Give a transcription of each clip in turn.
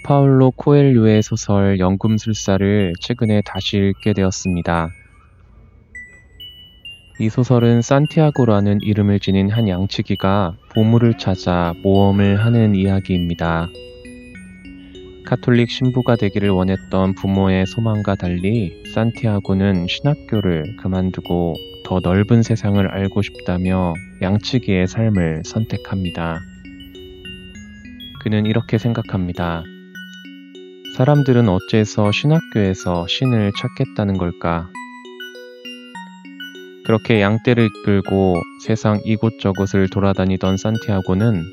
파울로 코엘료의 소설 연금술사를 최근에 다시 읽게 되었습니다. 이 소설은 산티아고라는 이름을 지닌 한 양치기가 보물을 찾아 모험을 하는 이야기입니다. 카톨릭 신부가 되기를 원했던 부모의 소망과 달리 산티아고는 신학교를 그만두고 더 넓은 세상을 알고 싶다며 양치기의 삶을 선택합니다. 그는 이렇게 생각합니다. 사람들은 어째서 신학교에서 신을 찾겠다는 걸까? 그렇게 양떼를 이끌고 세상 이곳저곳을 돌아다니던 산티아고는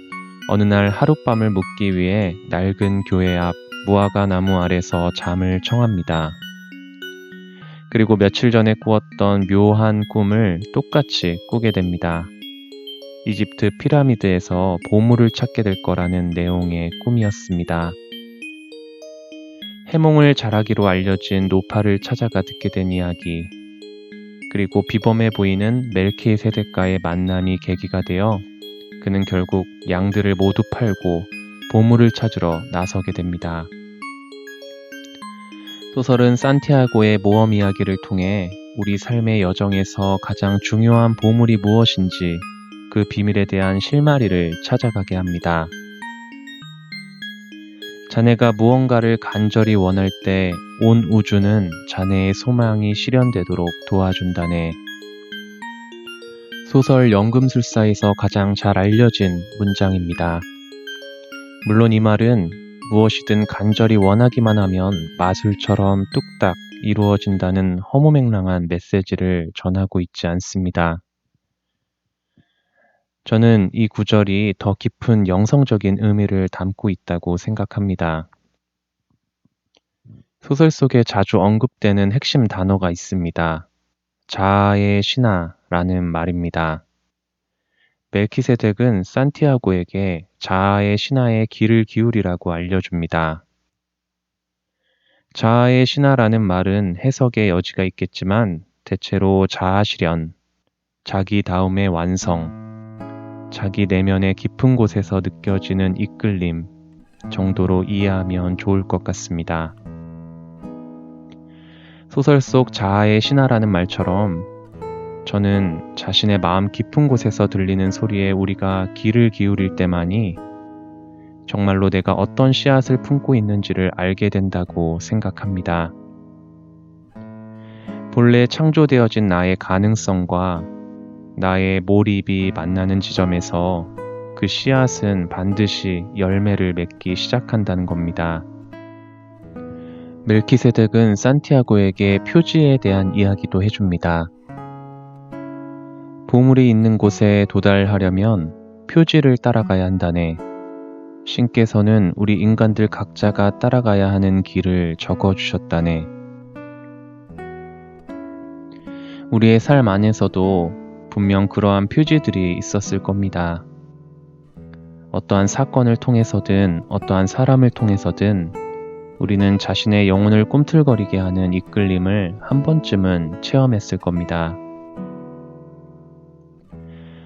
어느 날 하룻밤을 묵기 위해 낡은 교회 앞 무화과 나무 아래서 잠을 청합니다. 그리고 며칠 전에 꾸었던 묘한 꿈을 똑같이 꾸게 됩니다. 이집트 피라미드에서 보물을 찾게 될 거라는 내용의 꿈이었습니다. 해몽을 잘하기로 알려진 노파를 찾아가 듣게 된 이야기, 그리고 비범해 보이는 멜키세덱과의 만남이 계기가 되어 그는 결국 양들을 모두 팔고 보물을 찾으러 나서게 됩니다. 소설은 산티아고의 모험 이야기를 통해 우리 삶의 여정에서 가장 중요한 보물이 무엇인지 그 비밀에 대한 실마리를 찾아가게 합니다. 자네가 무언가를 간절히 원할 때 온 우주는 자네의 소망이 실현되도록 도와준다네. 소설 연금술사에서 가장 잘 알려진 문장입니다. 물론 이 말은 무엇이든 간절히 원하기만 하면 마술처럼 뚝딱 이루어진다는 허무맹랑한 메시지를 전하고 있지 않습니다. 저는 이 구절이 더 깊은 영성적인 의미를 담고 있다고 생각합니다. 소설 속에 자주 언급되는 핵심 단어가 있습니다. 자아의 신하라는 말입니다. 멜키세덱은 산티아고에게 자아의 신하의 귀를 기울이라고 알려줍니다. 자아의 신하라는 말은 해석의 여지가 있겠지만 대체로 자아실현, 자기 다움의 완성, 자기 내면의 깊은 곳에서 느껴지는 이끌림 정도로 이해하면 좋을 것 같습니다. 소설 속 자아의 신하라는 말처럼 저는 자신의 마음 깊은 곳에서 들리는 소리에 우리가 귀를 기울일 때만이 정말로 내가 어떤 씨앗을 품고 있는지를 알게 된다고 생각합니다. 본래 창조되어진 나의 가능성과 나의 몰입이 만나는 지점에서 그 씨앗은 반드시 열매를 맺기 시작한다는 겁니다. 멜키세덱은 산티아고에게 표지에 대한 이야기도 해줍니다. 보물이 있는 곳에 도달하려면 표지를 따라가야 한다네. 신께서는 우리 인간들 각자가 따라가야 하는 길을 적어주셨다네. 우리의 삶 안에서도 분명 그러한 표지들이 있었을 겁니다. 어떠한 사건을 통해서든 어떠한 사람을 통해서든 우리는 자신의 영혼을 꿈틀거리게 하는 이끌림을 한 번쯤은 체험했을 겁니다.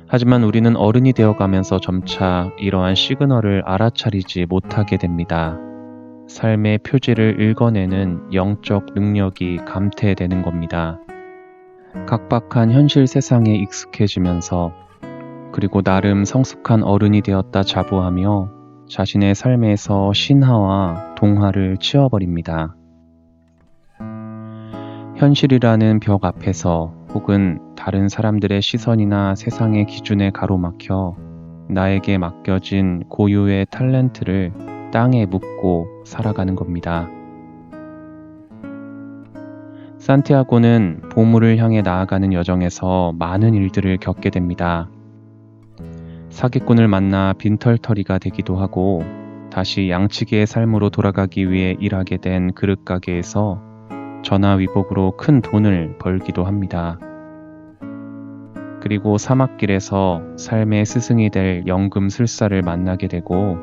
하지만 우리는 어른이 되어가면서 점차 이러한 시그널을 알아차리지 못하게 됩니다. 삶의 표지를 읽어내는 영적 능력이 감퇴되는 겁니다. 각박한 현실 세상에 익숙해지면서 그리고 나름 성숙한 어른이 되었다 자부하며 자신의 삶에서 신화와 동화를 치워버립니다. 현실이라는 벽 앞에서 혹은 다른 사람들의 시선이나 세상의 기준에 가로막혀 나에게 맡겨진 고유의 탤런트를 땅에 묻고 살아가는 겁니다. 산티아고는 보물을 향해 나아가는 여정에서 많은 일들을 겪게 됩니다. 사기꾼을 만나 빈털터리가 되기도 하고 다시 양치기의 삶으로 돌아가기 위해 일하게 된 그릇가게에서 전화위복으로 큰 돈을 벌기도 합니다. 그리고 사막길에서 삶의 스승이 될 연금술사를 만나게 되고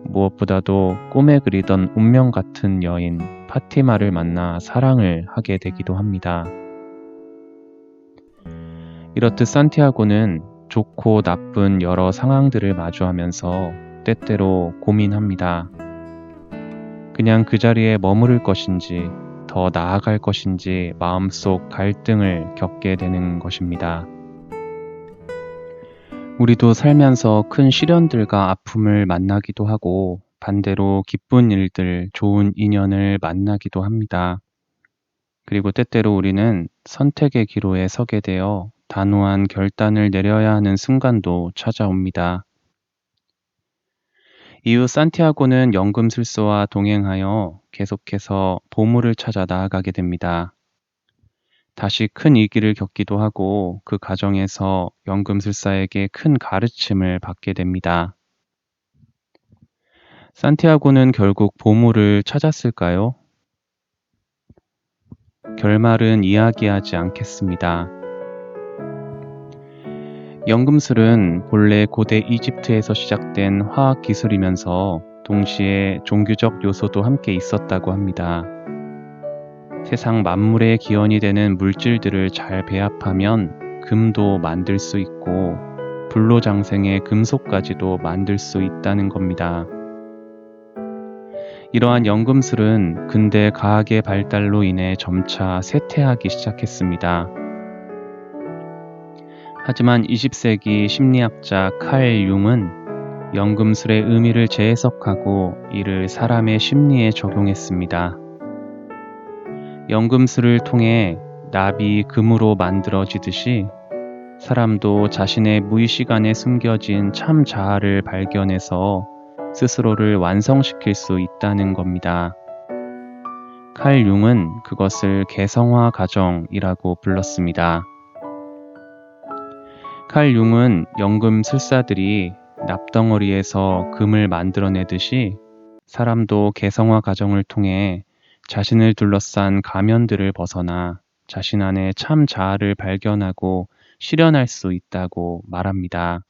무엇보다도 꿈에 그리던 운명 같은 여인 파티마를 만나 사랑을 하게 되기도 합니다. 이렇듯 산티아고는 좋고 나쁜 여러 상황들을 마주하면서 때때로 고민합니다. 그냥 그 자리에 머무를 것인지 더 나아갈 것인지 마음속 갈등을 겪게 되는 것입니다. 우리도 살면서 큰 시련들과 아픔을 만나기도 하고 반대로 기쁜 일들, 좋은 인연을 만나기도 합니다. 그리고 때때로 우리는 선택의 기로에 서게 되어 단호한 결단을 내려야 하는 순간도 찾아옵니다. 이후 산티아고는 연금술사와 동행하여 계속해서 보물을 찾아 나아가게 됩니다. 다시 큰 위기를 겪기도 하고 그 과정에서 연금술사에게 큰 가르침을 받게 됩니다. 산티아고는 결국 보물을 찾았을까요? 결말은 이야기하지 않겠습니다. 연금술은 본래 고대 이집트에서 시작된 화학 기술이면서 동시에 종교적 요소도 함께 있었다고 합니다. 세상 만물의 기원이 되는 물질들을 잘 배합하면 금도 만들 수 있고 불로장생의 금속까지도 만들 수 있다는 겁니다. 이러한 연금술은 근대 과학의 발달로 인해 점차 쇠퇴하기 시작했습니다. 하지만 20세기 심리학자 칼 융은 연금술의 의미를 재해석하고 이를 사람의 심리에 적용했습니다. 연금술을 통해 납이 금으로 만들어지듯이 사람도 자신의 무의식 안에 숨겨진 참 자아를 발견해서 스스로를 완성시킬 수 있다는 겁니다. 칼 융은 그것을 개성화 과정이라고 불렀습니다. 칼 융은 연금술사들이 납덩어리에서 금을 만들어내듯이 사람도 개성화 과정을 통해 자신을 둘러싼 가면들을 벗어나 자신 안에 참 자아를 발견하고 실현할 수 있다고 말합니다.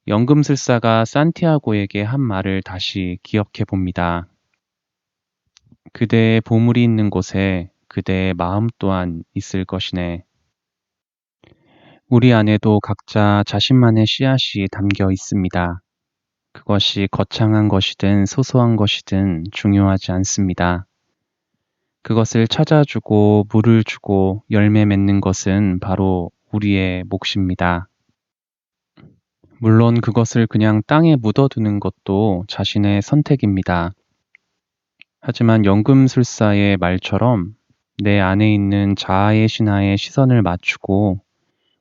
연금술사가 산티아고에게 한 말을 다시 기억해 봅니다. 그대의 보물이 있는 곳에 그대의 마음 또한 있을 것이네. 우리 안에도 각자 자신만의 씨앗이 담겨 있습니다. 그것이 거창한 것이든 소소한 것이든 중요하지 않습니다. 그것을 찾아주고 물을 주고 열매 맺는 것은 바로 우리의 몫입니다. 물론 그것을 그냥 땅에 묻어두는 것도 자신의 선택입니다. 하지만 연금술사의 말처럼 내 안에 있는 자아의 신화에 시선을 맞추고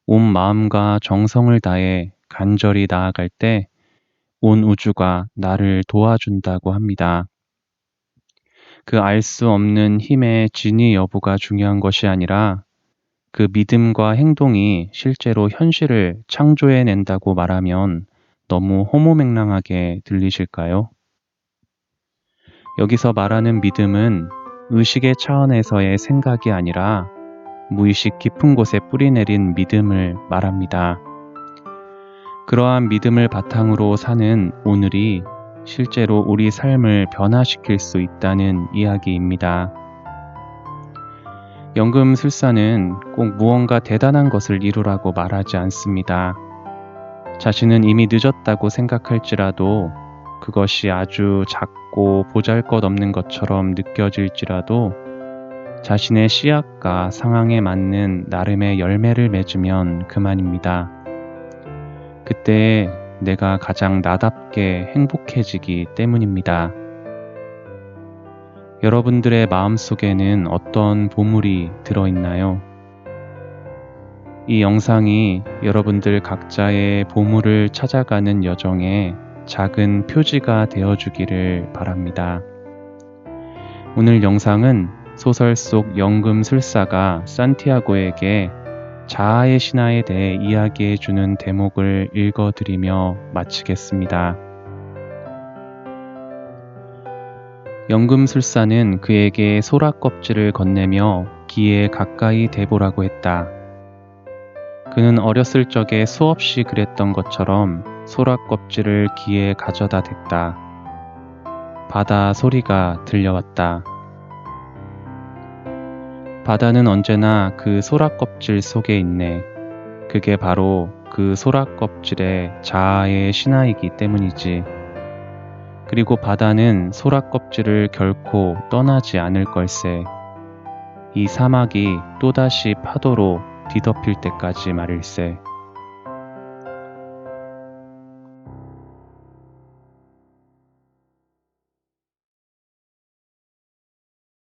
온 마음과 정성을 다해 간절히 나아갈 때 온 우주가 나를 도와준다고 합니다. 그 알 수 없는 힘의 진위 여부가 중요한 것이 아니라 그 믿음과 행동이 실제로 현실을 창조해낸다고 말하면 너무 허무맹랑하게 들리실까요? 여기서 말하는 믿음은 의식의 차원에서의 생각이 아니라 무의식 깊은 곳에 뿌리내린 믿음을 말합니다. 그러한 믿음을 바탕으로 사는 오늘이 실제로 우리 삶을 변화시킬 수 있다는 이야기입니다. 연금술사는 꼭 무언가 대단한 것을 이루라고 말하지 않습니다. 자신은 이미 늦었다고 생각할지라도 그것이 아주 작고 보잘것없는 것처럼 느껴질지라도 자신의 씨앗과 상황에 맞는 나름의 열매를 맺으면 그만입니다. 그때 내가 가장 나답게 행복해지기 때문입니다. 여러분들의 마음속에는 어떤 보물이 들어있나요? 이 영상이 여러분들 각자의 보물을 찾아가는 여정에 작은 표지가 되어주기를 바랍니다. 오늘 영상은 소설 속 연금술사가 산티아고에게 자아의 신화에 대해 이야기해주는 대목을 읽어드리며 마치겠습니다. 연금술사는 그에게 소라 껍질을 건네며 귀에 가까이 대보라고 했다. 그는 어렸을 적에 수없이 그랬던 것처럼 소라 껍질을 귀에 가져다 댔다. 바다 소리가 들려왔다. 바다는 언제나 그 소라 껍질 속에 있네. 그게 바로 그 소라 껍질의 자아의 신화이기 때문이지. 그리고 바다는 소라 껍질을 결코 떠나지 않을 걸세. 이 사막이 또다시 파도로 뒤덮일 때까지 말일세.